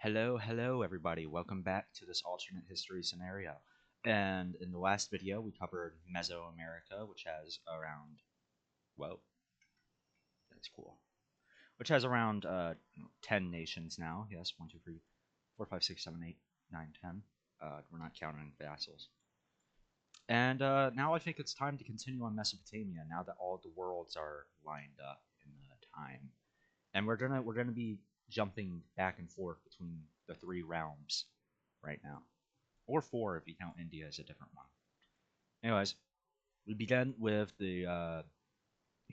Hello everybody. Welcome back to this alternate history scenario. And in the last video, we covered Mesoamerica, which has around, whoa, that's cool, which has around 10 nations now. Yes, 1, 2, 3, 4, 5, 6, 7, 8, 9, 10. We're not counting vassals. And now I think it's time to continue on Mesopotamia now that all the worlds are lined up in the time. And we're gonna be jumping back and forth between the three realms right now, or four if you count India as a different one. Anyways, we begin with the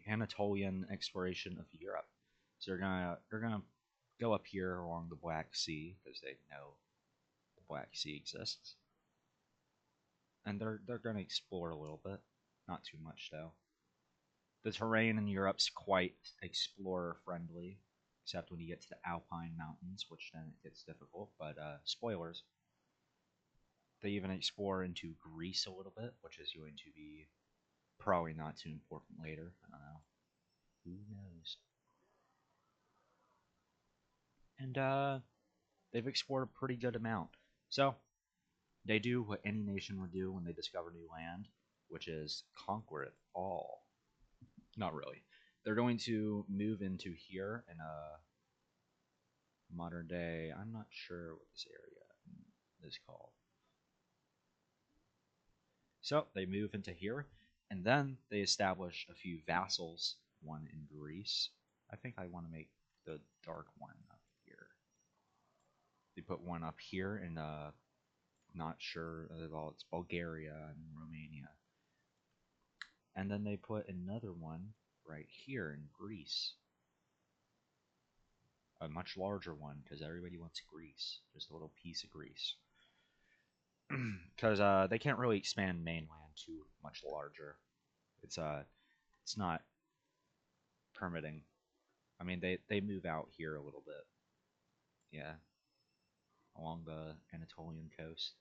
Anatolian exploration of Europe. So they're gonna go up here along the Black Sea because they know the Black Sea exists, and they're gonna explore a little bit, not too much though. The terrain in Europe's quite explorer friendly, except when you get to the Alpine mountains, which then it gets difficult. But spoilers, they even explore into Greece a little bit, which is going to be probably not too important later. I don't know. Who knows? And they've explored a pretty good amount. So they do what any nation would do when they discover new land, which is conquer it all. Not really. They're going to move into here in a modern day. I'm not sure what this area is called. So they move into here, and then they establish a few vassals. One in Greece. I think I want to make the dark one up here. They put one up here in not sure at all. It's Bulgaria and Romania, and then they put another one right here in Greece. A much larger one because everybody wants Greece, just a little piece of Greece. Because they can't really expand mainland too much larger. It's not permitting. I mean, they move out here a little bit, yeah, along the Anatolian coast.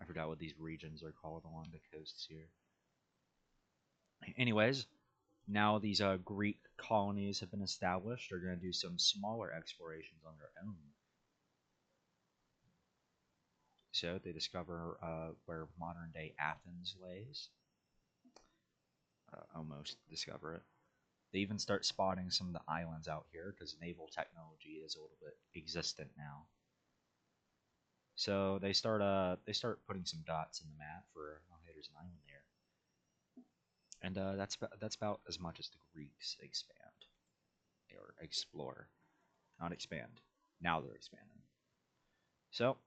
I forgot what these regions are called along the coasts here. Anyways, now these Greek colonies have been established. They're going to do some smaller explorations on their own. So they discover where modern day Athens lays. Almost discover it. They even start spotting some of the islands out here because naval technology is a little bit existent now. So they start putting some dots in the map for oh hey, there's an island there, and that's about as much as the Greeks expand or explore, not expand. Now they're expanding. So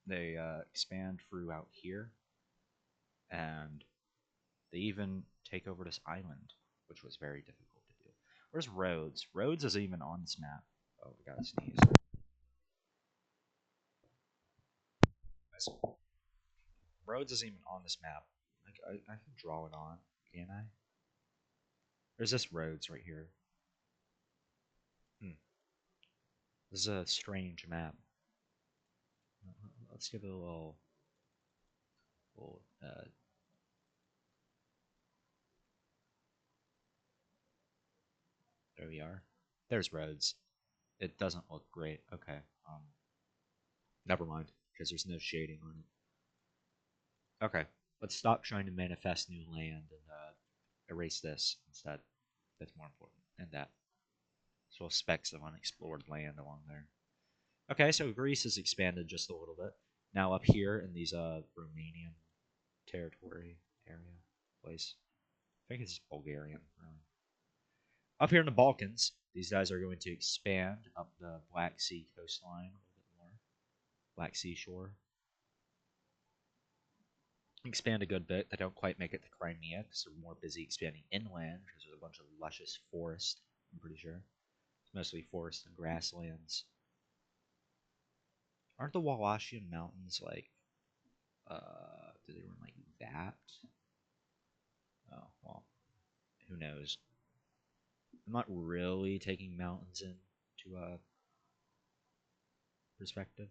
they expand throughout here, and they even take over this island, which was very difficult to do. Where's Rhodes? Rhodes isn't even on this map. Oh, we gotta sneeze. Rhodes isn't even on this map. I can draw it on, can't I? There's this Rhodes right here. This is a strange map. Let's give it a little there we are. There's Rhodes. It doesn't look great. Okay. Never mind, because there's no shading on it. Okay. Let's stop trying to manifest new land and erase this instead. That's more important. And that. So specks of unexplored land along there. Okay, so Greece has expanded just a little bit. Now up here in these Romanian territory area place. I think it's Bulgarian, really. Up here in the Balkans, these guys are going to expand up the Black Sea coastline a little bit more. Black Sea shore. Expand a good bit. They don't quite make it to Crimea because they're more busy expanding inland because there's a bunch of luscious forest, I'm pretty sure. It's mostly forest and grasslands. Aren't the Wallachian Mountains like, do they run like that? Oh, well, who knows. I'm not really taking mountains into perspective.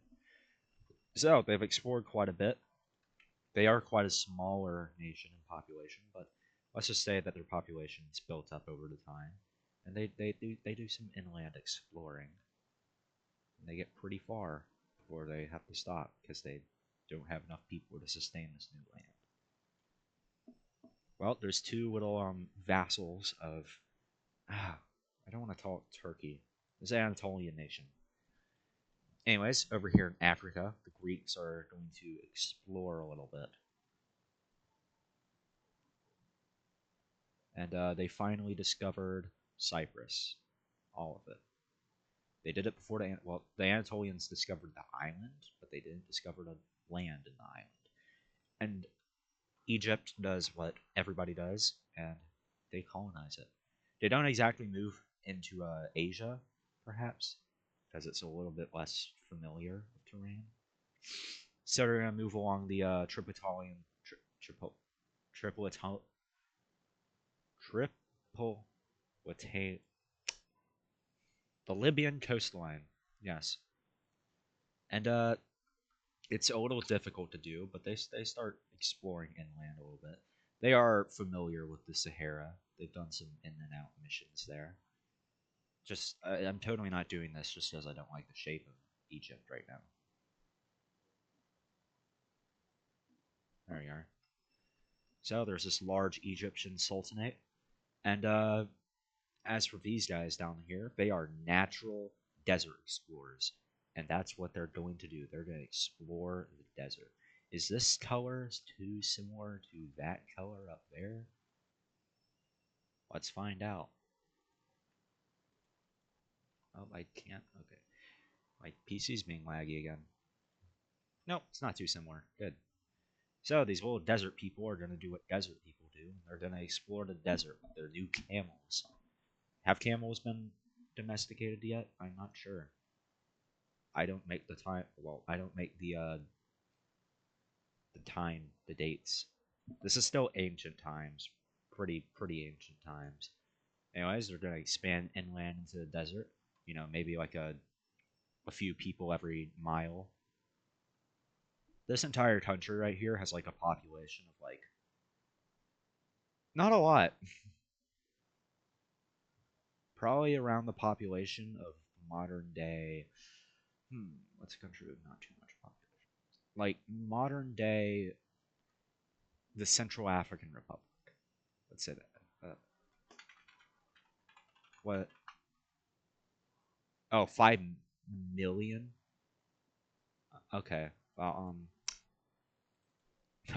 So they've explored quite a bit. They are quite a smaller nation in population, but let's just say that their population is built up over the time, and they do some inland exploring. And they get pretty far before they have to stop because they don't have enough people to sustain this new land. Well, there's two little vassals of I don't want to call it Turkey. It's an Anatolian nation. Anyways, over here in Africa, the Greeks are going to explore a little bit. And they finally discovered Cyprus. All of it. They did it before the Anatolians discovered the island, but they didn't discover the land in the island. And Egypt does what everybody does, and they colonize it. They don't exactly move into Asia, perhaps, because it's a little bit less familiar with terrain. So they're gonna move along the Tripolitanian, Tripolitan, Tripolitan, the Libyan coastline. Yes, and it's a little difficult to do, but they start exploring inland a little bit. They are familiar with the Sahara. They've done some in and out missions there. Just I'm totally not doing this just because I don't like the shape of Egypt right now. There we are. So there's this large Egyptian sultanate, and as for these guys down here, they are natural desert explorers, and that's what they're going to do. They're going to explore the desert. Is this color too similar to that color up there? Let's find out. Oh, I can't. Okay. My PC's being laggy again. Nope, it's not too similar. Good. So these little desert people are going to do what desert people do. They're going to explore the desert with their new camels. Have camels been domesticated yet? I'm not sure. I don't make the time. Well, I don't make the dates. This is still ancient times, pretty ancient times. Anyways, they're gonna expand inland into the desert. You know, maybe like a few people every mile. This entire country right here has like a population of like not a lot. Probably around the population of modern day. What's a country with not too much population? Like modern day, the Central African Republic. Let's say that. What? Oh, 5 million. Okay. Well,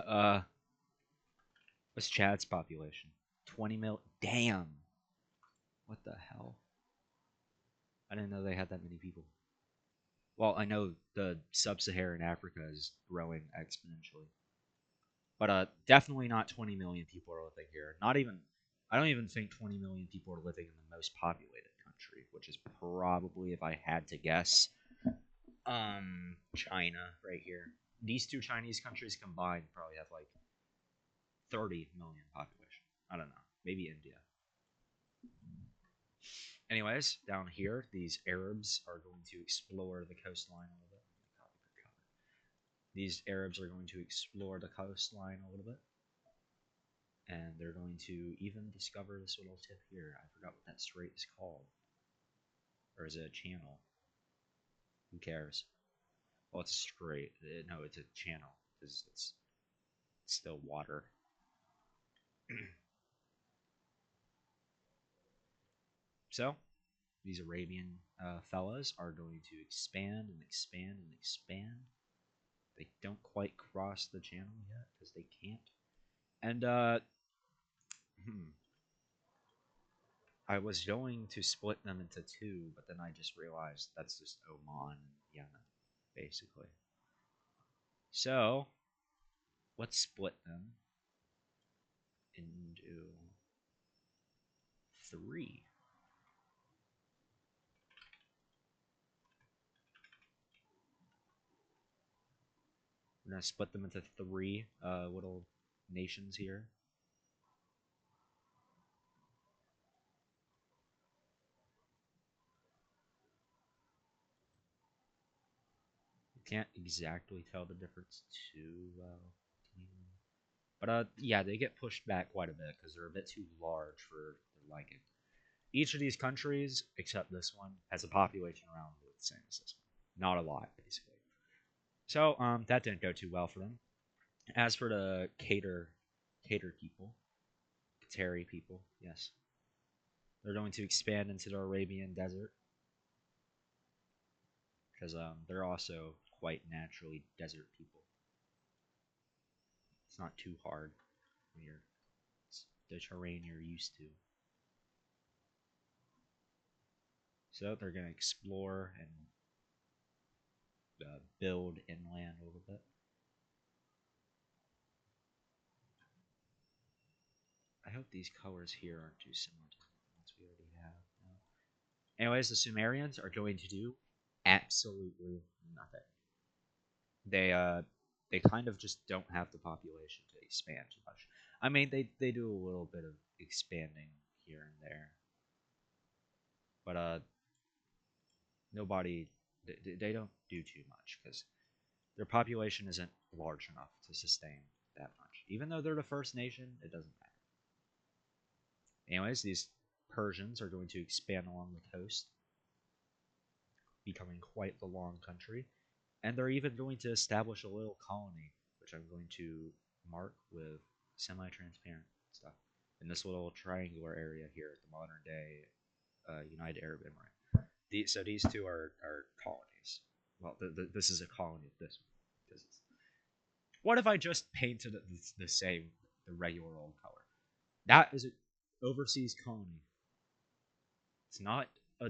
uh, what's Chad's population? 20 mil. Damn. What the hell? I didn't know they had that many people. Well, I know the sub-Saharan Africa is growing exponentially, but definitely not 20 million people are living here. Not even. I don't even think 20 million people are living in the most populated country, which is probably, if I had to guess, China right here. These two Chinese countries combined probably have like 30 million population. I don't know. Maybe India. Anyways, down here, these Arabs are going to explore the coastline a little bit. These Arabs are going to explore the coastline a little bit. And they're going to even discover this little tip here. I forgot what that strait is called. Or is it a channel? Who cares? Well, it's a strait. No, it's a channel. It's still water. So, these Arabian fellas are going to expand and expand and expand. They don't quite cross the channel yet because they can't. And I was going to split them into two, but then I just realized that's just Oman and Yemen, basically. So let's split them into three. We're gonna split them into three little nations here. You can't exactly tell the difference too well. But yeah, they get pushed back quite a bit because they're a bit too large for their liking. Each of these countries, except this one, has a population around the same as this one. Not a lot, basically. So that didn't go too well for them. As for the Cater people, Qatari people, yes, they're going to expand into the Arabian Desert because they're also quite naturally desert people. It's not too hard when you're it's the terrain you're used to. So they're going to explore and build inland a little bit. I hope these colors here aren't too similar to the ones we already have. No. Anyways, the Sumerians are going to do absolutely nothing. They kind of just don't have the population to expand too much. I mean, they do a little bit of expanding here and there, but nobody they don't do too much because their population isn't large enough to sustain that much. Even though they're the first nation, it doesn't matter. Anyways, these Persians are going to expand along the coast, becoming quite the long country, and they're even going to establish a little colony, which I'm going to mark with semi-transparent stuff in this little triangular area here at the modern day United Arab Emirates. So these two are colonies. Well, this is a colony of this one. What if I just painted it the same, the regular old color? That is an overseas colony. It's not a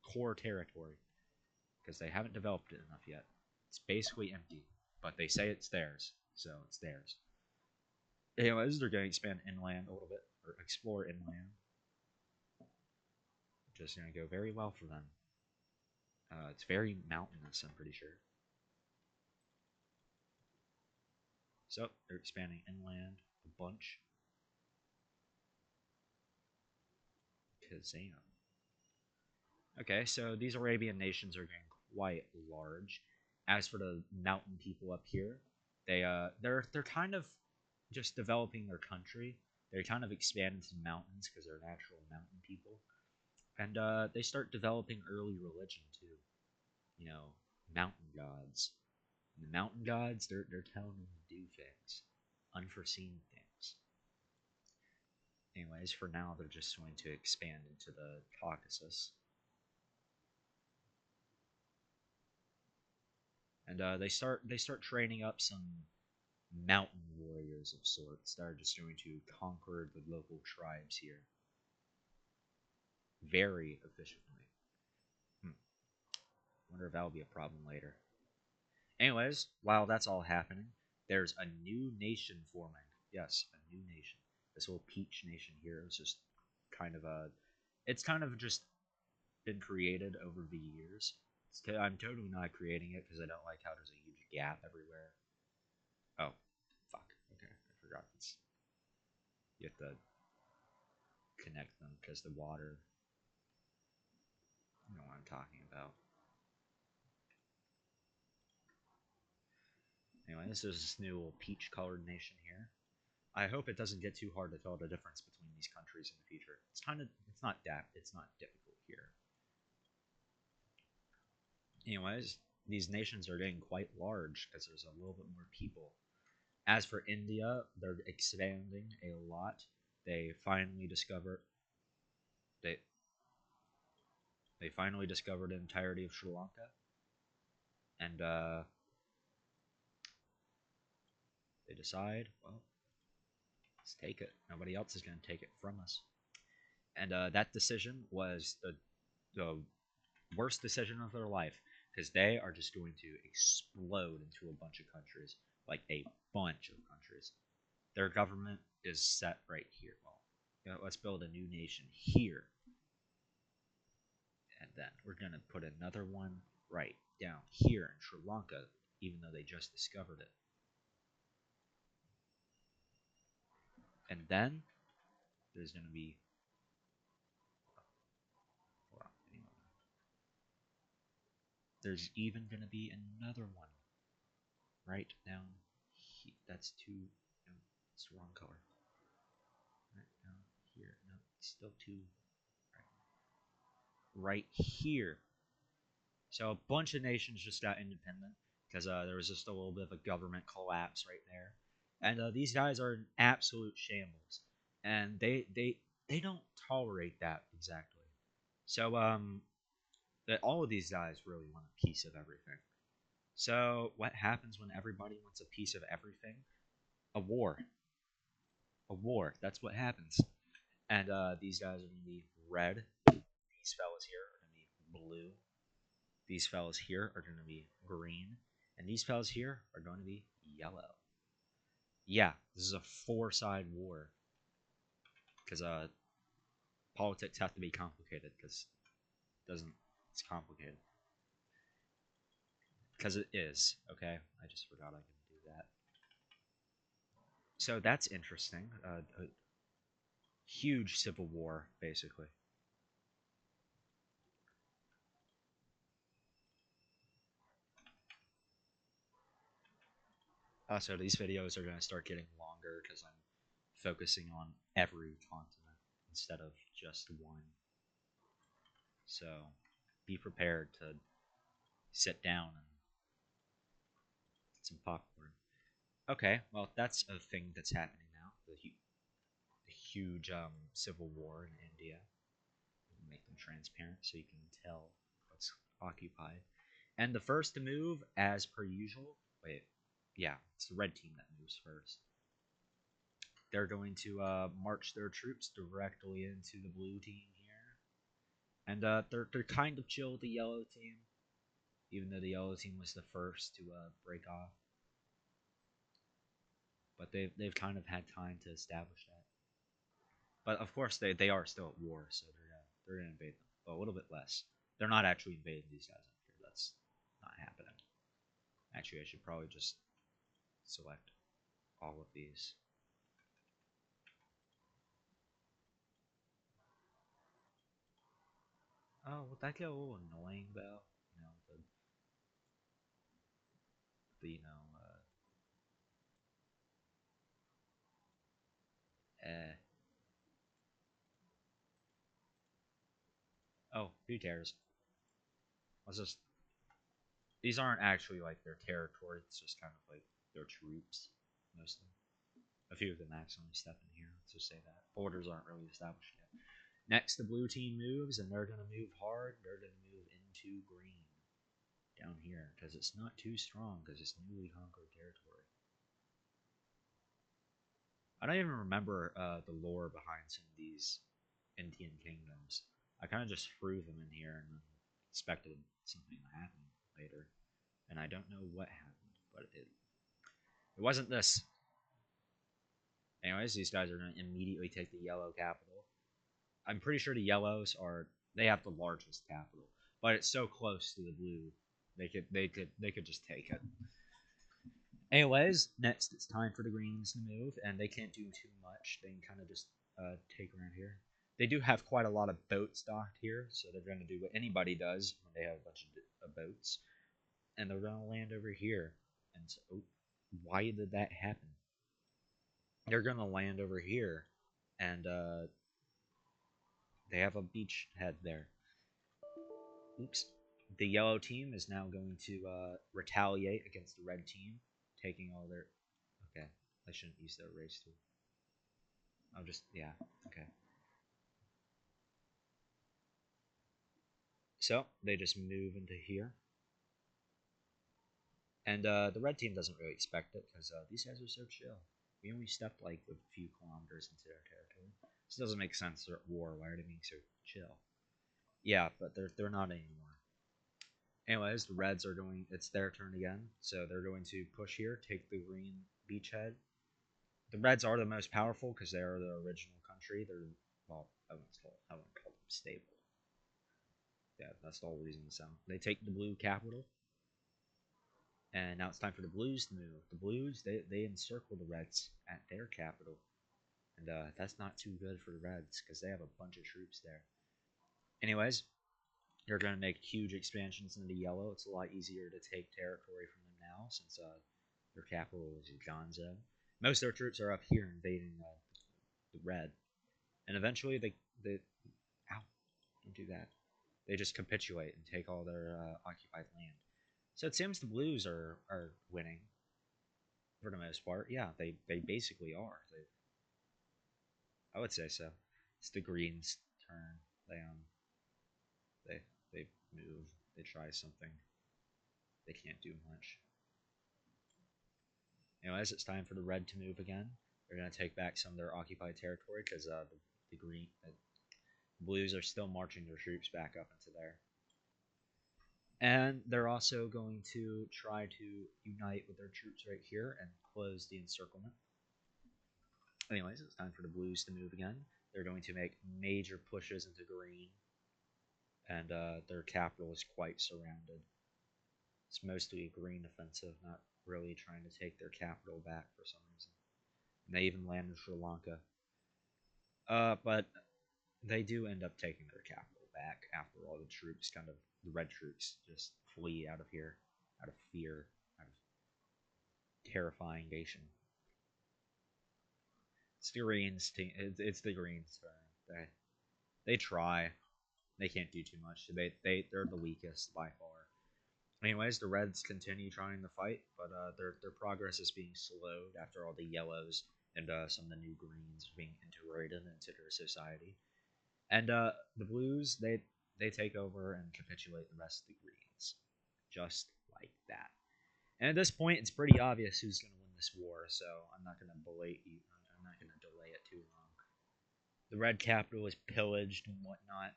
core territory because they haven't developed it enough yet. It's basically empty, but they say it's theirs, so it's theirs. Anyways, they're going to expand inland a little bit, or explore inland. Just going to go very well for them. It's very mountainous, I'm pretty sure. So they're expanding inland a bunch. Kazam. Okay, so these Arabian nations are getting quite large. As for the mountain people up here, they're kind of just developing their country. They kind of expand into mountains because they're natural mountain people, and they start developing early religion too. You know, mountain gods. And the mountain gods, they're telling them to do things, unforeseen things. Anyways, for now, they're just going to expand into the Caucasus. And they start training up some mountain warriors of sorts that are just going to conquer the local tribes here very efficiently. Wonder if that'll be a problem later. Anyways, while that's all happening, there's a new nation forming. Yes, a new nation. This little peach nation here is just kind of a. It's kind of just been created over the years. I'm totally not creating it because I don't like how there's a huge gap everywhere. Oh, fuck. Okay, I forgot this. You have to connect them because the water. You know what I'm talking about. Anyway, this is this new little peach-colored nation here. I hope it doesn't get too hard to tell the difference between these countries in the future. It's not difficult here. Anyways, these nations are getting quite large because there's a little bit more people. As for India, they're expanding a lot. They finally discovered they they finally discovered the entirety of Sri Lanka, and they decide, well, let's take it. Nobody else is going to take it from us. And that decision was the worst decision of their life because they are just going to explode into a bunch of countries, like a bunch of countries. Their government is set right here. Well, you know, let's build a new nation here, and then we're going to put another one right down here in Sri Lanka, even though they just discovered it. And then there's going to be. Hold on, there's even going to be another one right down here. That's too. No, it's the wrong color. Right down here. No, it's still too. Right here. So a bunch of nations just got independent because there was just a little bit of a government collapse right there, and these guys are in absolute shambles, and they don't tolerate that exactly. So that all of these guys really want a piece of everything. So what happens when everybody wants a piece of everything? A war. A war. That's what happens. And these guys are going to be red. These fellas here are going to be blue. These fellas here are going to be green. And these fellas here are going to be yellow. Yeah, this is a four-side war. Because politics have to be complicated. Because it doesn't. It's complicated. Because it is. Okay, I just forgot I could do that. So that's interesting. A huge civil war, basically. So these videos are going to start getting longer because I'm focusing on every continent instead of just one. So be prepared to sit down and get some popcorn. Okay, well, that's a thing that's happening now. The huge civil war in India. Make them transparent so you can tell what's occupied. And the first to move, as per usual, wait, yeah, it's the red team that moves first. They're going to march their troops directly into the blue team here, and they're kind of chill with the yellow team, even though the yellow team was the first to break off. But they've kind of had time to establish that. But of course they are still at war, so they're gonna invade them, but a little bit less. They're not actually invading these guys up here. That's not happening. Actually, I should probably just select all of these. Oh, would that get a little annoying though? You know, the eh. Oh, who cares? Let's just. These aren't actually like their territory. It's just kind of like their troops, most of them. A few of them accidentally step in here. Let's just say that borders aren't really established yet. Next, the blue team moves, and they're gonna move hard. They're gonna move into green down here because it's not too strong because it's newly conquered territory. I don't even remember the lore behind some of these Indian kingdoms. I kind of just threw them in here and expected something to happen later, and I don't know what happened, but it wasn't this. Anyways, these guys are going to immediately take the yellow capital. I'm pretty sure the yellows are they have the largest capital, but it's so close to the blue, they could just take it. Anyways, next it's time for the greens to move, and they can't do too much. They can kind of just take around here. They do have quite a lot of boats docked here, so they're going to do what anybody does when they have a bunch of boats, and they're going to land over here. And so, oh, why did that happen? They're going to land over here, and they have a beachhead there. Oops. The yellow team is now going to retaliate against the red team, taking all their. Okay, I shouldn't use their race tool. I'll just yeah. Okay. So they just move into here, and the red team doesn't really expect it because these guys are so chill. We only stepped like a few kilometers into their territory. This doesn't make sense. They're at war. Why are they being so chill? Yeah, but they're not anymore. Anyways, the Reds are going. It's their turn again, so they're going to push here, take the green beachhead. The Reds are the most powerful because they are the original country. They're well, I wouldn't call them stable. Yeah, that's the whole reason to sound. They take the blue capital, and now it's time for the Blues to move. The Blues they encircle the Reds at their capital, and that's not too good for the Reds because they have a bunch of troops there. Anyways, they're going to make huge expansions into yellow. It's a lot easier to take territory from them now since their capital is Gonzo. Most of their troops are up here invading the red, and eventually they ow, don't do that. they just capitulate and take all their occupied land. So it seems the Blues are winning for the most part. Yeah, they basically are. I would say so. It's the Greens' turn. They they move. They try something. They can't do much. Anyways, it's time for the Red to move again. They're gonna take back some of their occupied territory because the Green Blues are still marching their troops back up into there. And they're also going to try to unite with their troops right here and close the encirclement. Anyways, it's time for the Blues to move again. They're going to make major pushes into green, and their capital is quite surrounded. It's mostly a green offensive, not really trying to take their capital back for some reason. And they even land in Sri Lanka. But they do end up taking their capital back after all the troops the red troops just flee out of here out of fear, out of terrifying nation. It's the Greens team. It's the Greens. They try. They can't do too much. They're the weakest by far. Anyways, the Reds continue trying to fight, but their progress is being slowed after all the yellows and some of the new greens being integrated into their society. And the Blues they take over and capitulate the rest of the Greens, just like that. And at this point, it's pretty obvious who's going to win this war, so I'm not going to belate you. I'm not going to delay it too long. The Red capital is pillaged and whatnot,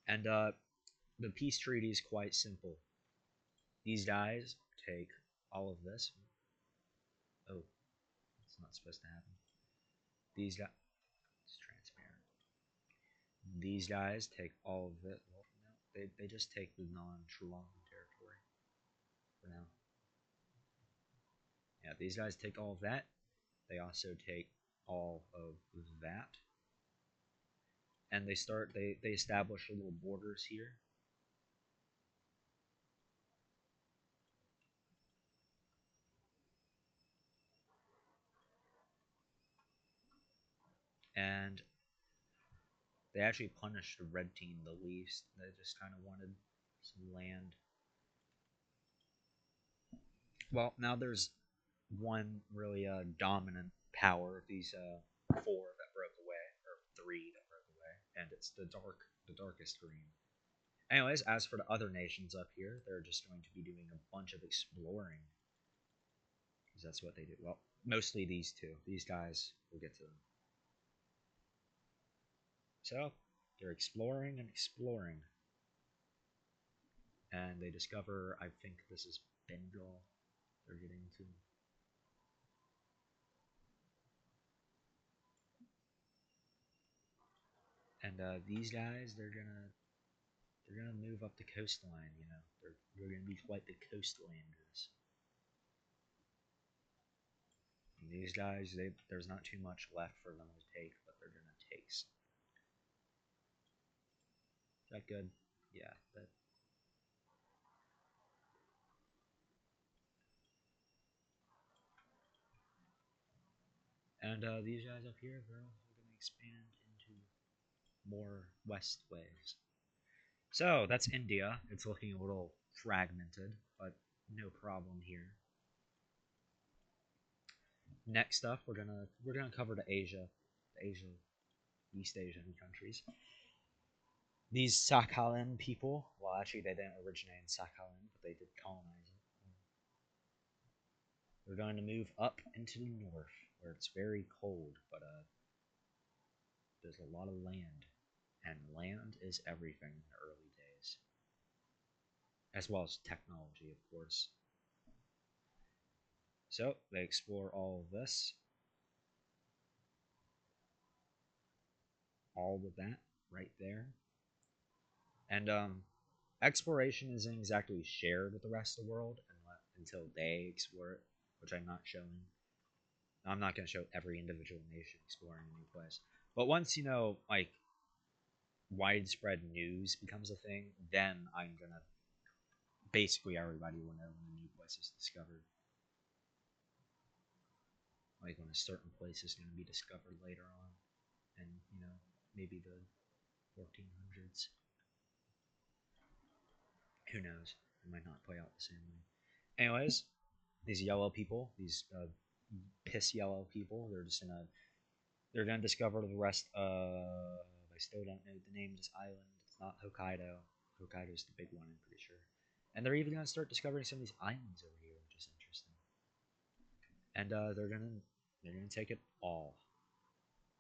and the peace treaty is quite simple. These guys take all of this. Oh, it's not supposed to happen. These guys, it's transparent. These guys take all of it. Well, no, they just take the non-Sri Lankan territory for now. Yeah, these guys take all of that. They also take all of that. And they establish little borders here. And they actually punished the red team the least. They just kind of wanted some land. Well, now there's one really dominant power of these four that broke away, or three that broke away, and it's the darkest green. Anyways, as for the other nations up here, they're just going to be doing a bunch of exploring, because that's what they do. Well, mostly these two. These guys, we'll get to them. So, they're exploring and exploring. And they discover, I think this is Bengal they're getting to. And these guys, they're gonna move up the coastline. They're gonna be quite the coastlanders. And these guys, there's not too much left for them to take, but they're gonna take some. Is that good? Yeah. And these guys up here, they're also gonna expand into more west ways. So that's India. It's looking a little fragmented, but no problem here. Next up, we're gonna cover the East Asian countries. These Sakhalin people, well, actually, they didn't originate in Sakhalin, but they did colonize it. We're going to move up into the north, where it's very cold, but there's a lot of land, and land is everything in the early days, as well as technology, of course. So they explore all of this, all of that right there, and exploration isn't exactly shared with the rest of the world until they explore it, which I'm not showing. I'm not going to show every individual nation exploring a new place. But once, like, widespread news becomes a thing, then I'm going to basically everybody will know when a new place is discovered. Like when a certain place is going to be discovered later on. And, maybe the 1400s. Who knows? It might not play out the same way. Anyways, these yellow people, these piss yellow people, they're gonna discover the rest of. I still don't know the name of this island. It's not Hokkaido. Hokkaido's the big one, I'm pretty sure. And they're even gonna start discovering some of these islands over here, which is interesting. And they're gonna take it all,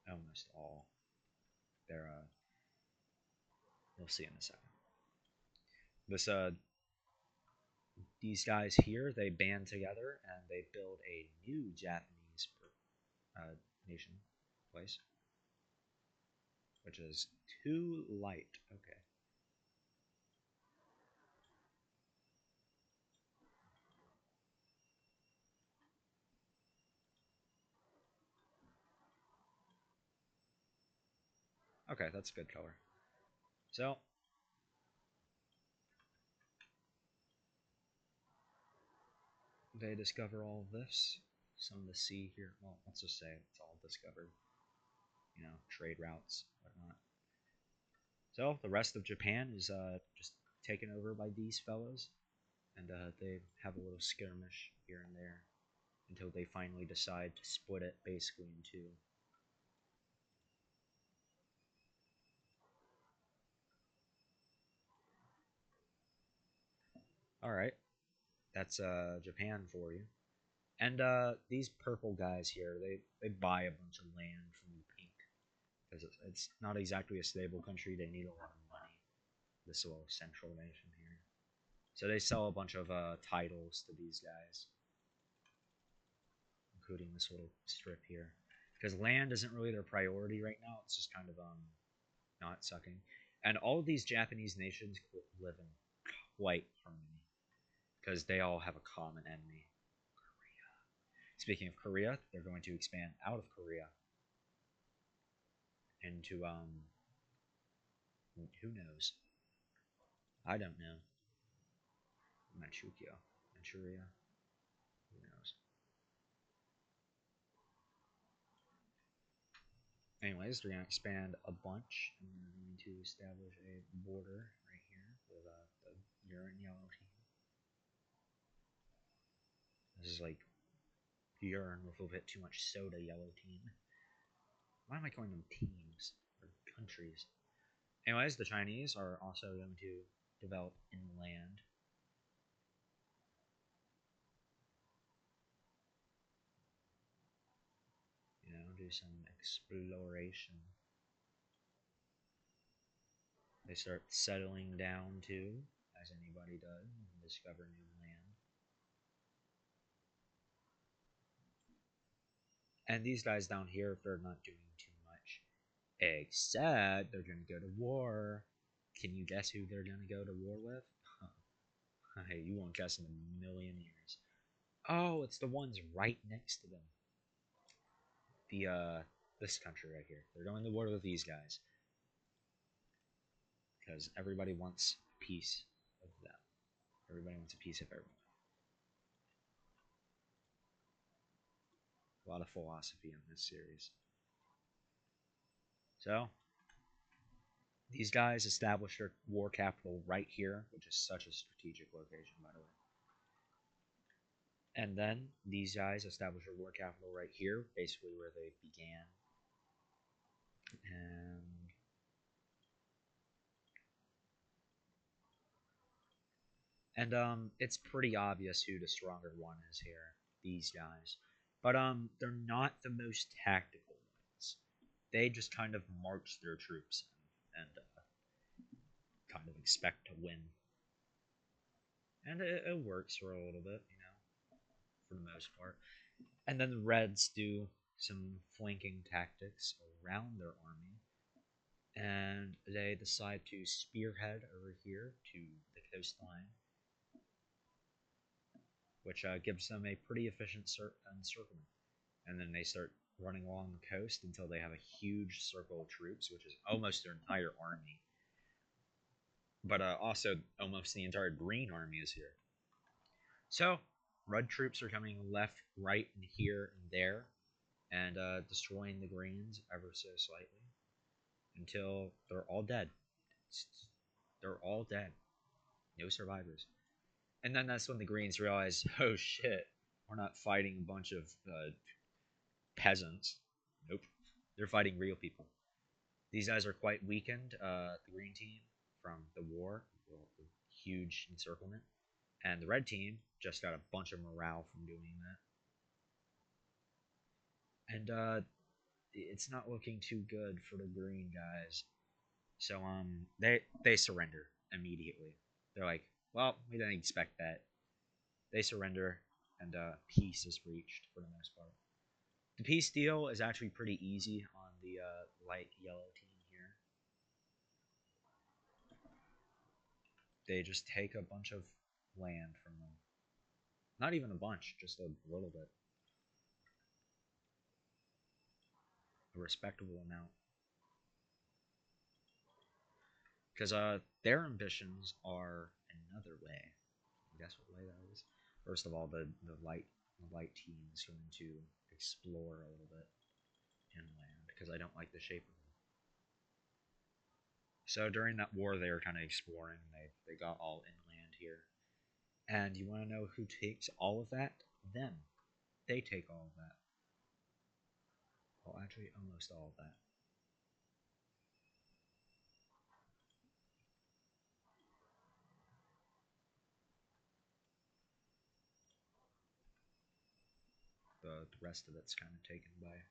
almost all. They're You'll see in a second. This These guys here, they band together and they build a new Japanese uh, nation place, which is too light. Okay. Okay, that's a good color. So they discover all of this. Some of the sea here. Well, let's just say it's all discovered. Trade routes, whatnot. So the rest of Japan is just taken over by these fellows, and they have a little skirmish here and there until they finally decide to split it basically in two. All right, that's Japan for you. And these purple guys here, they buy a bunch of land from the pink because it's not exactly a stable country. They need a lot of money. This little central nation here, so they sell a bunch of titles to these guys, including this little strip here. Because land isn't really their priority right now. It's just kind of not sucking. And all of these Japanese nations live in quite harmony because they all have a common enemy. Speaking of Korea, they're going to expand out of Korea into who knows? I don't know. Manchuria. Who knows? Anyways, they're gonna expand a bunch, and we're going to establish a border right here with the urine yellow team. This is like urine with a bit too much soda yellow team. Why am I calling them teams or countries? Anyways, the Chinese are also going to develop inland. Do some exploration. They start settling down too, as anybody does, and discover new land. And these guys down here, they're not doing too much, except they're gonna go to war. Can you guess who they're gonna go to war with? Hey, you won't guess in a million years. Oh, it's the ones right next to them. The this country right here. They're going to war with these guys because everybody wants a piece of them. Everybody wants a piece of everyone. A lot of philosophy in this series. So, these guys established their war capital right here, which is such a strategic location, by the way. And then these guys established their war capital right here, basically where they began. And it's pretty obvious who the stronger one is here. These guys, but they're not the most tactical ones. They just kind of march their troops in and kind of expect to win, and it works for a little bit, for the most part. And then the Reds do some flanking tactics around their army, and they decide to spearhead over here to the coastline, which gives them a pretty efficient encirclement. And then they start running along the coast until they have a huge circle of troops, which is almost their entire army. But also, almost the entire Green Army is here. So, Red troops are coming left, right, and here and there, and destroying the Greens ever so slightly until they're all dead. They're all dead. No survivors. And then that's when the Greens realize, oh shit, we're not fighting a bunch of peasants. Nope, they're fighting real people. These guys are quite weakened, the green team, from the war, the huge encirclement. And the red team just got a bunch of morale from doing that. And it's not looking too good for the green guys. So they surrender immediately. They're like, well, we didn't expect that. They surrender, and peace is reached for the most part. The peace deal is actually pretty easy on the light yellow team here. They just take a bunch of land from them. Not even a bunch, just a little bit. A respectable amount. Because their ambitions are another way. Guess what way that is? First of all, the light team is going to explore a little bit inland because I don't like the shape of them. So during that war, they were kind of exploring. They got all inland here, and you want to know who takes all of that? Them. They take all of that. Well, actually, almost all of that. The rest of it's kind of taken by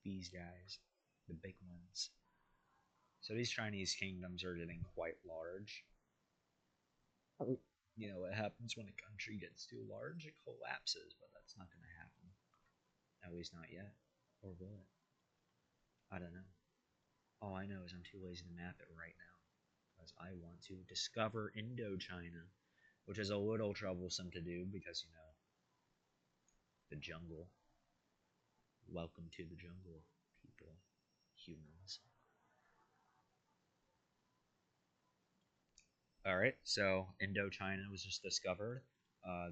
these guys, the big ones. So these Chinese kingdoms are getting quite large. You know what happens when a country gets too large? It collapses, but that's not going to happen. At least not yet. Or will it? I don't know. All I know is I'm too lazy to map it right now. Because I want to discover Indochina, which is a little troublesome to do because, you know, the jungle. Welcome to the jungle, people. Humans. Alright, so Indochina was just discovered.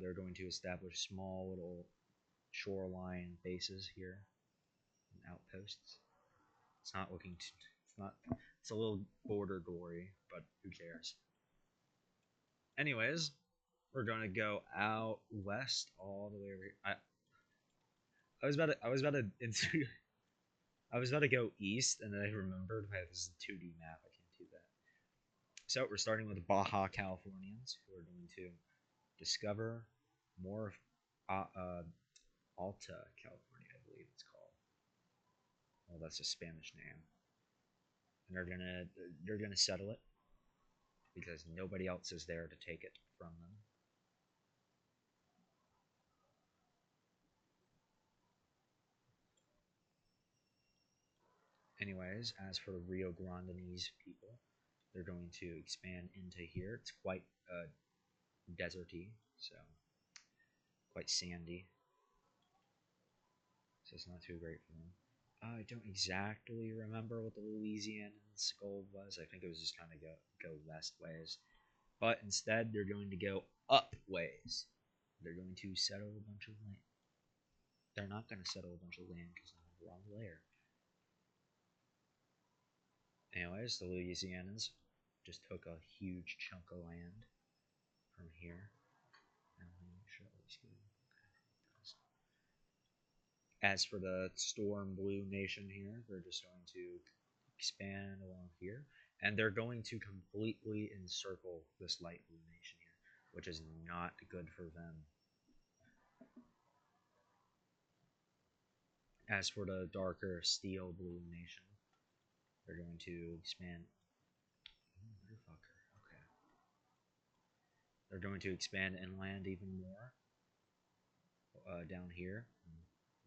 They're going to establish small little shoreline bases here and outposts. It's not looking too, it's not, it's a little border glory, but who cares? Anyways, we're gonna go out west all the way over here. I was about to I was about to go east, and then I remembered this is a 2D map. I can't do that. So we're starting with the Baja Californians, who are going to discover more of Alta California, I believe it's called. Well, that's a Spanish name, and they're gonna settle it because nobody else is there to take it from them. Anyways, as for the Rio Grandenese people, they're going to expand into here. It's quite deserty, so quite sandy. So it's not too great for them. I don't exactly remember what the Louisianans' goal was. I think it was just kind of go west ways. But instead, they're going to go up ways. They're going to settle a bunch of land. They're not going to settle a bunch of land because I'm in the wrong layer. Anyways, the Louisianans just took a huge chunk of land from here. As for the Storm Blue Nation here, they're just going to expand along here, and they're going to completely encircle this Light Blue Nation here, which is not good for them. As for the darker Steel Blue Nation, they're going to expand. Motherfucker. Okay. They're going to expand inland even more, down here, in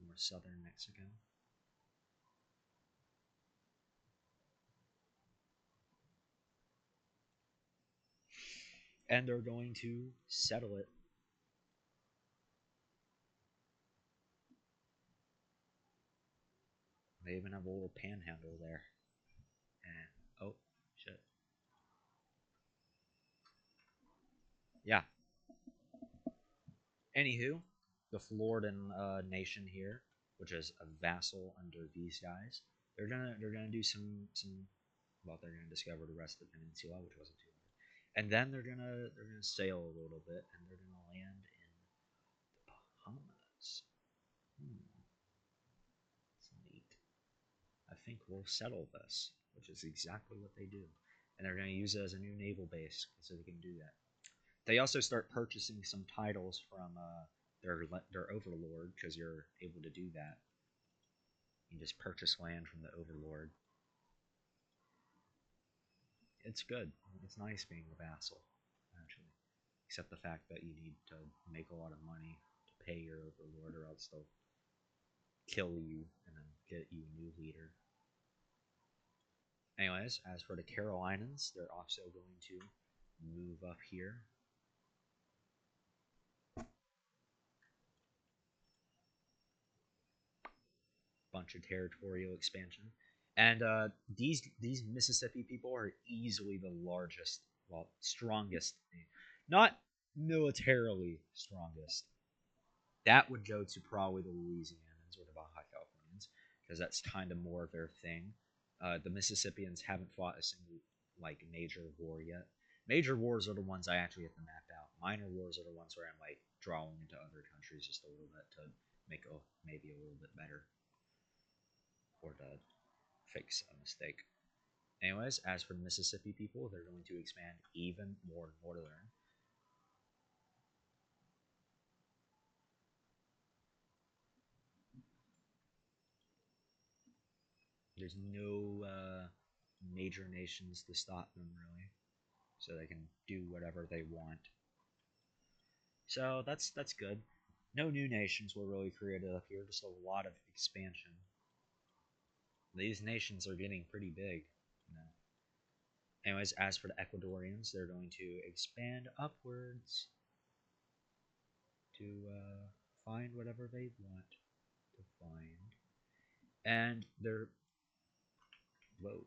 more southern Mexico. And they're going to settle it. They even have a little panhandle there. And oh shit. Yeah. Anywho, the Floridan nation here, which is a vassal under these guys, they're gonna do some Well, they're gonna discover the rest of the peninsula, which wasn't too hard. And then they're gonna sail a little bit, and they're gonna land in the Bahamas. That's neat. I think we'll settle this, which is exactly what they do. And they're going to use it as a new naval base so they can do that. They also start purchasing some titles from their overlord because you're able to do that. You just purchase land from the overlord. It's good. It's nice being a vassal, actually. Except the fact that you need to make a lot of money to pay your overlord, or else they'll kill you and then get you a new leader. Anyways, as for the Carolinians, they're also going to move up here. Bunch of territorial expansion, and these Mississippi people are easily the largest, well, strongest, not militarily strongest. That would go to probably the Louisianans or the Baja Californians because that's kind of more of their thing. The Mississippians haven't fought a single like major war yet. Major wars are the ones I actually have to map out. Minor wars are the ones where I'm like drawing into other countries just a little bit to make maybe a little bit better or to fix a mistake. Anyways, as for the Mississippi people, they're going to expand even more northern. There's no major nations to stop them, really, so they can do whatever they want. So that's good. No new nations were really created up here, just a lot of expansion. These nations are getting pretty big. You know. Anyways, as for the Ecuadorians, they're going to expand upwards to find whatever they want to find. And whoa,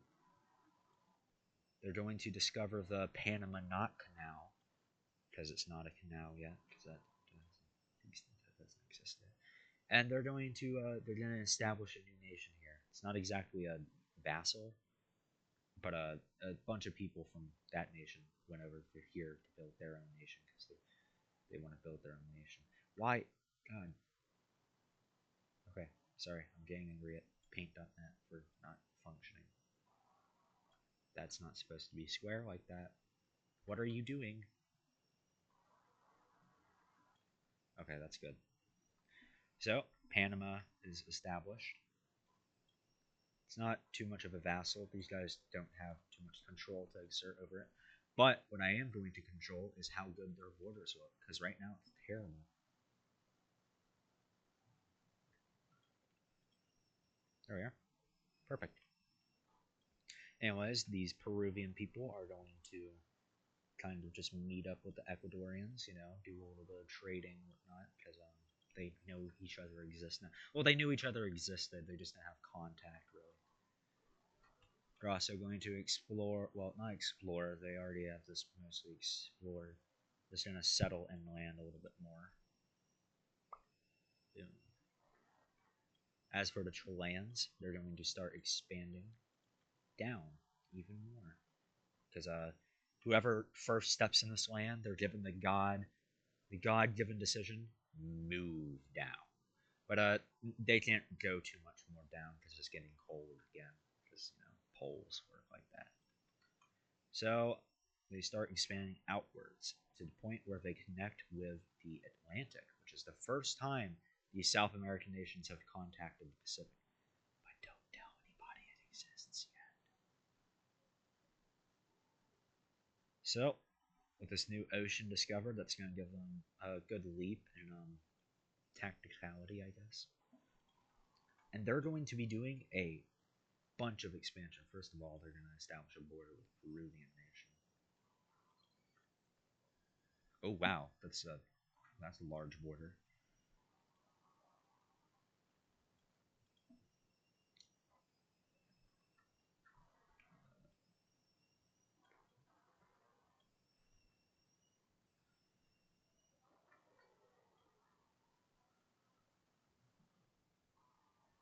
they're going to discover the Panama Not Canal because it's not a canal yet because that doesn't exist yet. And they're going to establish a new nation here. It's not exactly a vassal, but a bunch of people from that nation went over here to build their own nation because they want to build their own nation. Why? God. Okay, sorry, I'm getting angry at Paint.net for not functioning. That's not supposed to be square like that. What are you doing? Okay, that's good. So, Panama is established. It's not too much of a vassal. These guys don't have too much control to exert over it. But what I am going to control is how good their borders look, because right now it's terrible. There we are. Perfect. Anyways, these Peruvian people are going to kind of just meet up with the Ecuadorians, do a little bit of trading and whatnot, because they know each other exists now. Well, they knew each other existed, they just didn't have contact, really. They're also going to explore, well, not explore, they already have this mostly explored. They're just going to settle inland a little bit more. Boom. As for the Chileans, they're going to start expanding down even more. Because whoever first steps in this land, they're given the God-given decision, move down. But they can't go too much more down because it's getting cold again. Because poles work like that. So they start expanding outwards to the point where they connect with the Atlantic, which is the first time these South American nations have contacted the Pacific. But don't tell anybody it exists yet. So, with this new ocean discovered, that's going to give them a good leap in tacticality, I guess. And they're going to be doing a bunch of expansion. First of all, they're going to establish a border with the Peruvian nation. Oh wow, that's a large border.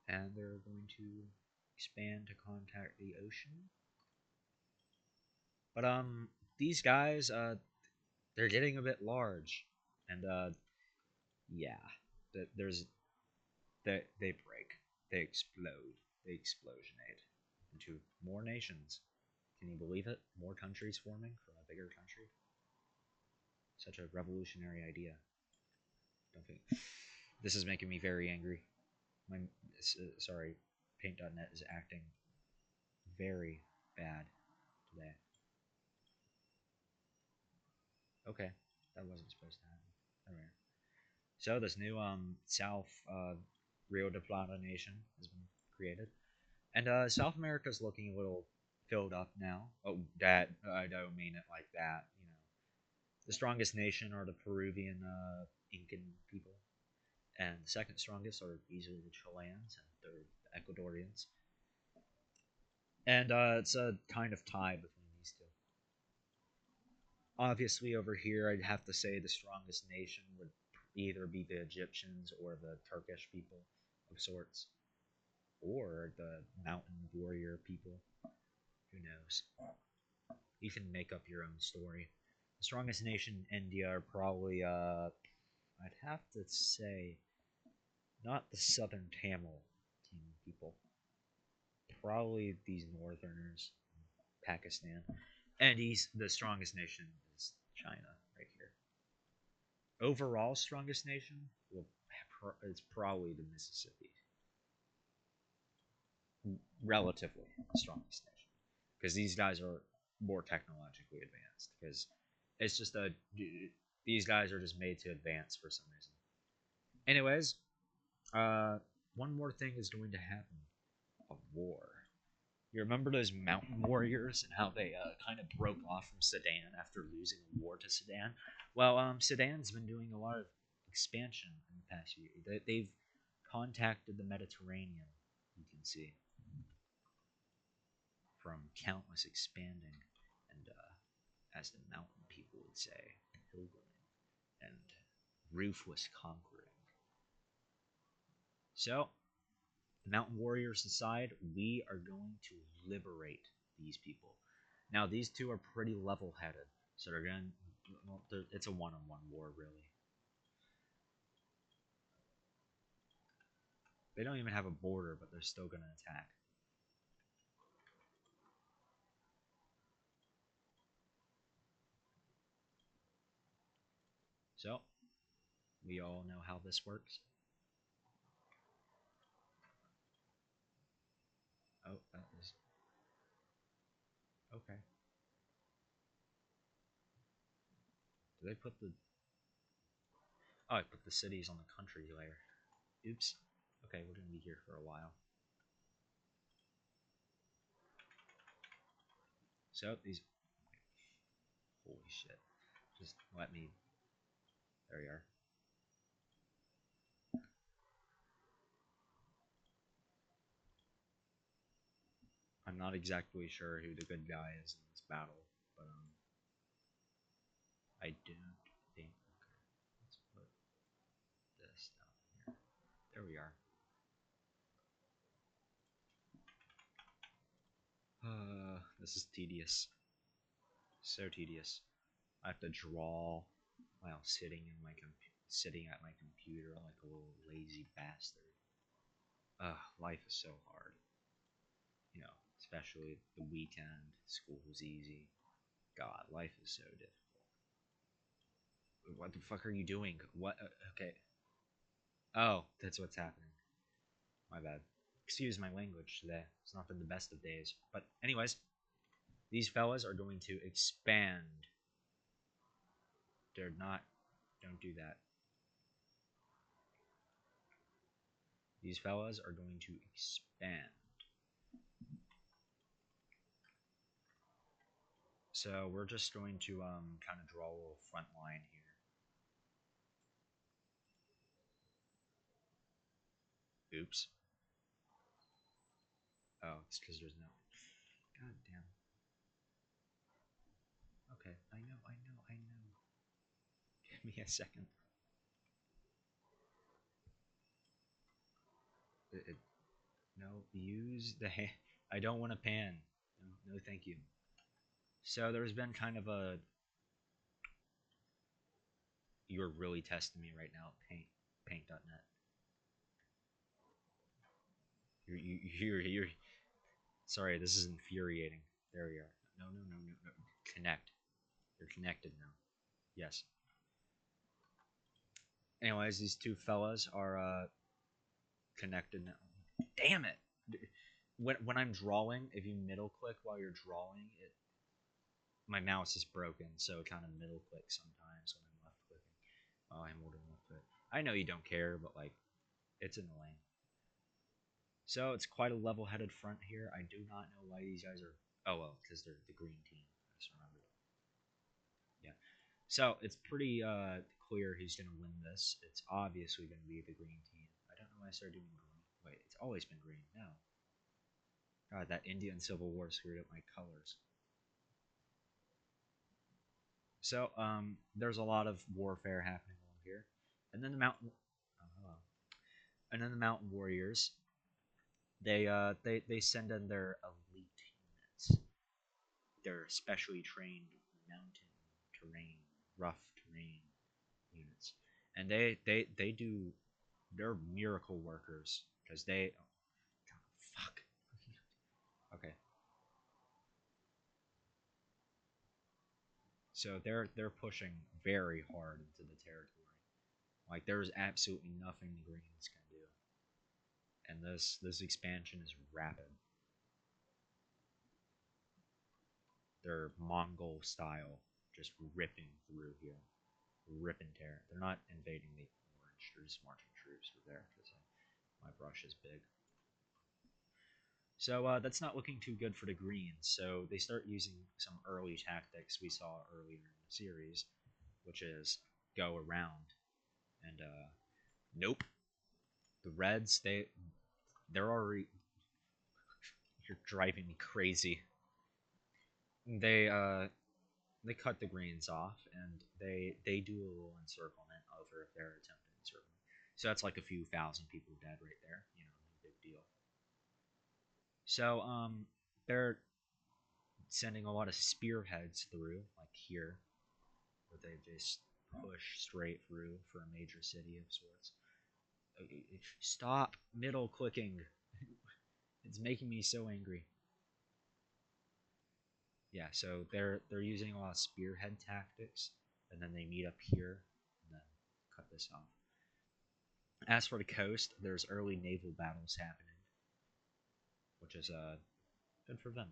And they're going to expand to contact the ocean. But these guys they're getting a bit large, and yeah, there's they break, they explode, they explosionate into more nations. Can you believe it? More countries forming from a bigger country. Such a revolutionary idea. Don't think this is making me very angry. My sorry, Paint.net is acting very bad today. Okay, that wasn't supposed to happen. Alright. So this new South Rio de Plata nation has been created, and South America is looking a little filled up now. Oh, that I don't mean it like that. You know, the strongest nation are the Peruvian Incan people, and the second strongest are easily the Chileans and third the Ecuadorians. And it's a kind of tie between these two. Obviously, over here, I'd have to say the strongest nation would either be the Egyptians or the Turkish people of sorts, or the mountain warrior people. Who knows? You can make up your own story. The strongest nation in India are probably, I'd have to say, not the southern Tamil people. Probably these northerners, Pakistan. And the strongest nation is China, right here. Overall, strongest nation, well, it's probably the Mississippi. Relatively strongest nation, because these guys are more technologically advanced. Because it's just a these guys are just made to advance for some reason. Anyways, one more thing is going to happen: a war. You remember those mountain warriors and how they kind of broke off from Sudan after losing a war to Sudan? Well, Sudan's been doing a lot of expansion in the past year. They've contacted the Mediterranean, you can see, from countless expanding and, as the mountain people would say, pilgriming and ruthless conquering. So, the mountain warriors decide we are going to liberate these people. Now, these two are pretty level headed, so they're going to. Well, it's a one on one war, really. They don't even have a border, but they're still going to attack. So, we all know how this works. Oh, that was. Okay. Do they put the. Oh, I put the cities on the country layer. Oops. Okay, we're going to be here for a while. So, these. Holy shit. Just let me. There we are. I'm not exactly sure who the good guy is in this battle, but I don't think. Okay, let's put this down here. There we are. This is tedious. So tedious. I have to draw while sitting at my computer like a little lazy bastard. Life is so hard. You know, especially the weekend. School's easy. God, life is so difficult. What the fuck are you doing? What? Okay. Oh, that's what's happening. My bad. Excuse my language today. It's not been the best of days. But, anyways, these fellas are going to expand. They're not. Don't do that. These fellas are going to expand. So we're just going to kind of draw a little front line here. Oops. Oh, it's because there's no. God damn. Okay, I know. Give me a second. It, no, use the hand. I don't want to pan. No, no, thank you. So there's been kind of a you're really testing me right now, paint.net. You're sorry, this is infuriating. There we are. No, no, no, no, no. Connect. You're connected now. Yes. Anyways, these two fellas are connected now. Damn it! When I'm drawing, if you middle click while you're drawing, it my mouse is broken, so it kind of middle clicks sometimes when I'm left clicking. Oh, I'm holding left click. I know you don't care, but like, it's annoying. So it's quite a level-headed front here. I do not know why these guys are. Oh well, because they're the green team. I just remembered. Yeah. So it's pretty clear who's gonna win this. It's obviously gonna be the green team. I don't know why I started doing green. Wait, it's always been green. No. God, that Indian Civil War screwed up my colors. So there's a lot of warfare happening along here, and then the mountain. Oh, hello. And then the mountain warriors. They send in their elite units. They're specially trained mountain terrain, rough terrain units, and they do. They're miracle workers because they. Oh, God, fuck. Okay. So they're pushing very hard into the territory. Like there's absolutely nothing the Greens can do, and this expansion is rapid. They're Mongol style, just ripping through here, rip and tear. They're not invading the orange; they're just marching troops through there because my brush is big. So that's not looking too good for the Greens. So they start using some early tactics we saw earlier in the series, which is go around. And nope, the Reds they're already you're driving me crazy. They they cut the Greens off and they do a little encirclement over their attempted encirclement. So that's like a few thousand people dead right there. You know, no big deal. So they're sending a lot of spearheads through, like here, where they just push straight through for a major city of sorts. Stop middle clicking. It's making me so angry. Yeah, so they're using a lot of spearhead tactics, and then they meet up here and then cut this off. As for the coast, there's early naval battles happening, which is good for them.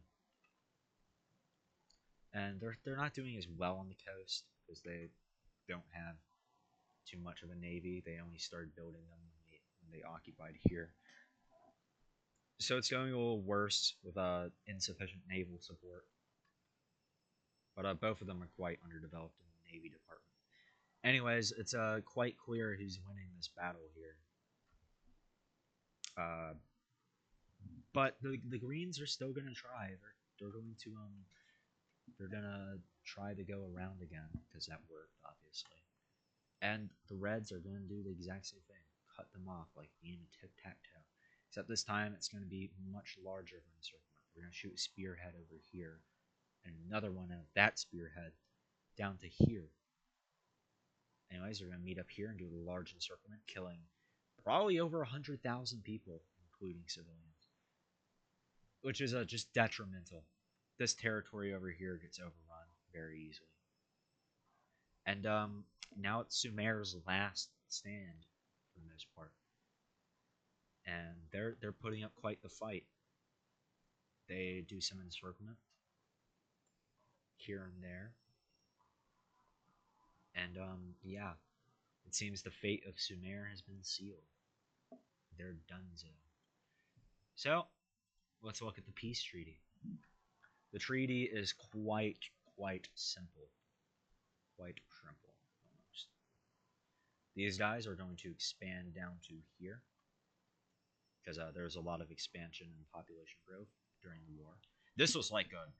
And they're not doing as well on the coast because they don't have too much of a navy. They only started building them when they occupied here. So it's going a little worse with insufficient naval support. But both of them are quite underdeveloped in the Navy department. Anyways, it's quite clear who's winning this battle here. Uh, but the Greens are still gonna try. They're going to they're gonna try to go around again because that worked obviously. And the Reds are gonna do the exact same thing, cut them off like game of tic tac toe. Except this time it's gonna be much larger of an encirclement. We're gonna shoot a spearhead over here, and another one of that spearhead down to here. Anyways, they're gonna meet up here and do a large encirclement, killing probably over 100,000 people, including civilians, which is just detrimental. This territory over here gets overrun very easily. And now it's Sumer's last stand for the most part, and they're putting up quite the fight. They do some encirclement here and there, and yeah, it seems the fate of Sumer has been sealed. They're donezo. So let's look at the peace treaty. The treaty is quite simple, quite simple almost. These guys are going to expand down to here because there's a lot of expansion and population growth during the war. This was like a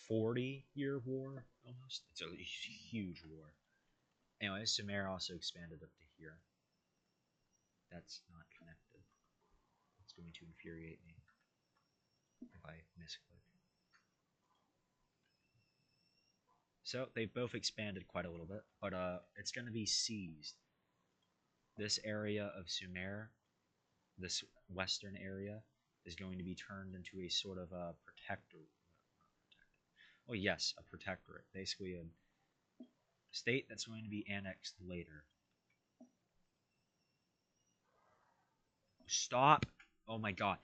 40-year war almost. It's a huge war. Anyway, Sumer also expanded up to here. That's not connected. It's going to infuriate me if I misclick. So they both expanded quite a little bit, but it's going to be seized. This area of Sumer, this western area, is going to be turned into a sort of a protector. Oh yes, a protectorate, basically a state that's going to be annexed later. Stop! Oh my god!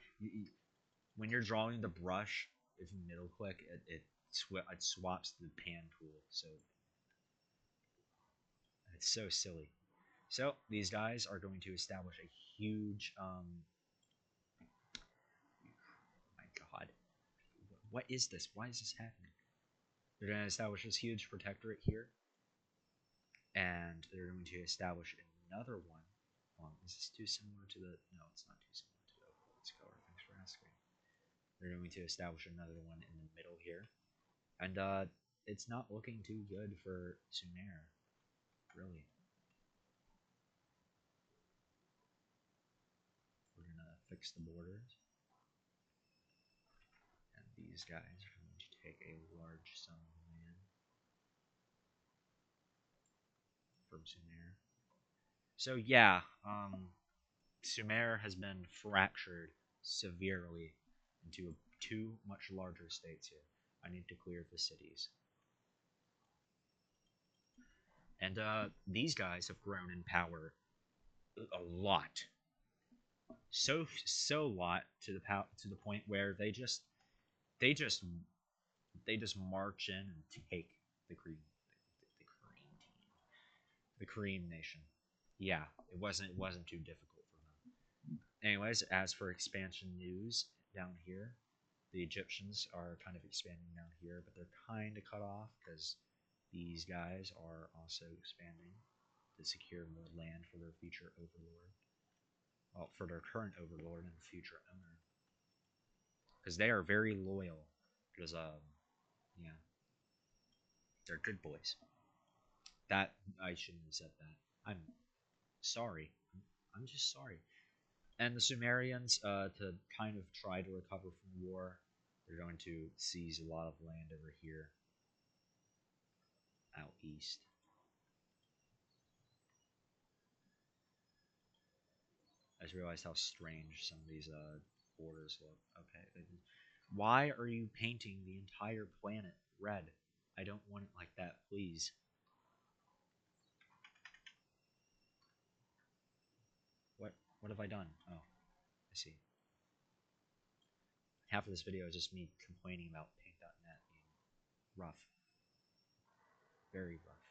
When you're drawing the brush, if you middle click, it swaps the pan tool. So it's so silly. So these guys are going to establish a huge. My God, what is this? Why is this happening? They're going to establish this huge protectorate here, and they're going to establish another one. Is this too similar to the? No, it's not too similar to the Let's color. Thanks for asking. They're going to establish another one in the middle here, and it's not looking too good for Sumer, really. We're gonna fix the borders, and these guys are going to take a large sum of land from Sumer. So yeah, Sumer has been fractured severely into two much larger states here. I need to clear the cities. And these guys have grown in power a lot. So lot to the point where they just they just march in and take the Cream team, the Cream Nation. Yeah, it wasn't too difficult for them. Anyways, as for expansion news down here, the Egyptians are kind of expanding down here, but they're kind of cut off because these guys are also expanding to secure more land for their future overlord. Well, for their current overlord and future owner, because they are very loyal. Because yeah, they're good boys. That I shouldn't have said that. I'm sorry. I'm just sorry. And the Sumerians, to kind of try to recover from the war, they're going to seize a lot of land over here, out east. I just realized how strange some of these borders look. Okay, why are you painting the entire planet red? I don't want it like that, please. What what have I done? Oh, I see. Half of this video is just me complaining about Paint.net being rough. Very rough.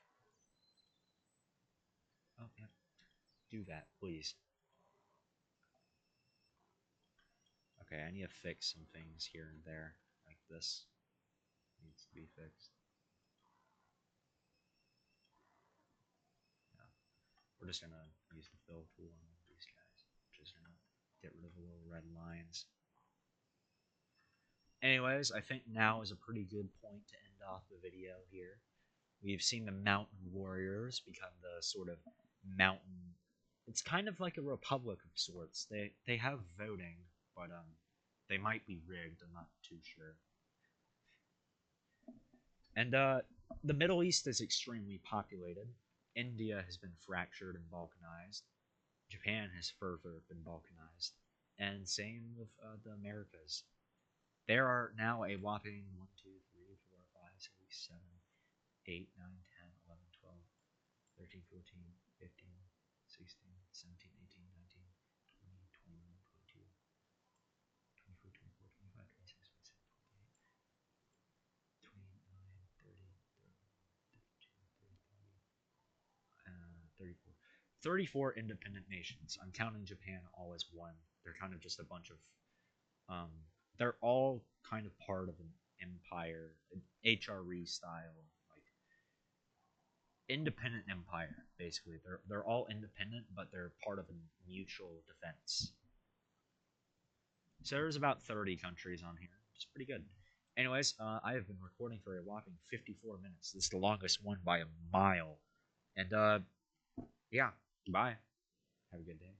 Oh, yeah. Do that, please. Okay, I need to fix some things here and there. Like this needs to be fixed. Yeah. We're just gonna use the fill tool on these guys. Just gonna get rid of the little red lines. Anyways, I think now is a pretty good point to end off the video here. We've seen the mountain warriors become the sort of mountain. It's kind of like a republic of sorts. They have voting, but they might be rigged. I'm not too sure. And the Middle East is extremely populated. India has been fractured and balkanized. Japan has further been balkanized, and same with the Americas. There are now a whopping 1, 2, 3, 4, 5, 6, 7, 8, 9, 10, 11, 12, 13, 14, 15, 16, 17, 18, 19, 20, 21, 22, 24, 24, 25, 26, 27, 28, 29, 30, 34. 34 independent nations. I'm counting Japan all as one. They're kind of just a bunch of. Um, they're all kind of part of an empire, an HRE style, like independent empire. Basically, they're all independent, but they're part of a mutual defense. So there's about 30 countries on here, which is pretty good. Anyways, I have been recording for a whopping 54 minutes. This is the longest one by a mile. And yeah, bye. Have a good day.